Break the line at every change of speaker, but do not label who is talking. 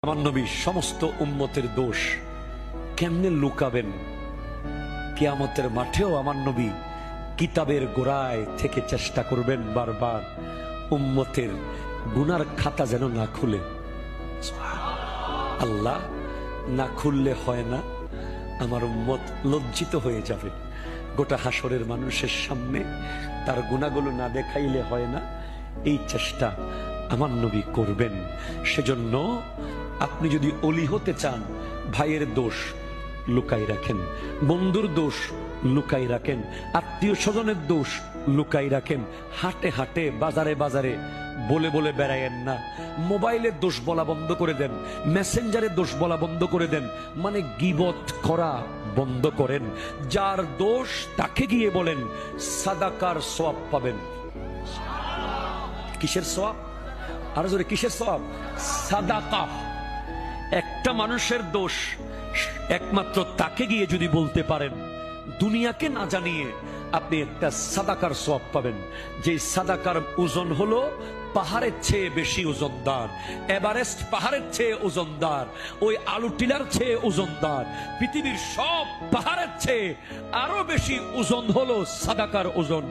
আমার নবী সমস্ত উম্মতের দোষ কেমনে লুকাবেন? কিয়ামতের মাঠেও আমার নবী কিতাবের গোড়ায় থেকে চেষ্টা করবেন বারবার উম্মতের গুনার খাতা যেন না খুলে। আল্লাহ, না খুললে হয় না, আমার উম্মত লজ্জিত হয়ে যাবে। গোটা হাসরের মানুষের সামনে তার গুনাহগুলো না দেখাইলে হয় না, এই চেষ্টা আমার নবী করবেন। সেজন্য আপনি যদি অলি হতে চান, ভাইয়ের দোষ লুকাই রাখেন, বন্ধুর দোষ লুকাই রাখেন, আত্মীয় স্বজনের দোষ লুকাই রাখেন। হাটে হাটে বাজারে বাজারে বলে বলে বেড়ায়েন না। মোবাইলের দোষ বলা বন্ধ করে দেন, মেসেঞ্জারের দোষ বলা বন্ধ করে দেন, মানে গীবত করা বন্ধ করেন। যার দোষ তাকে গিয়ে বলেন, সাদাকার সওয়াব পাবেন। কিসের সওয়াব? আর জোরে, কিসের সওয়াব? সাদাকা। একটা মানুষের দোষ একমাত্র তাকে গিয়ে যদি বলতে পারেন, দুনিয়াকে না জানিয়ে, আপনি একটা সাদাকার সওয়াব পাবেন। যে সাদাকার ওজন হলো পাহাড়ের চেয়ে বেশি ওজনদার, এভারেস্ট পাহাড়ের চেয়ে ওজনদার, ওই আলু টিলার চেয়ে ওজনদার, পৃথিবীর সব পাহাড়ের চেয়ে আরো বেশি ওজন হলো সাদাকার ওজন।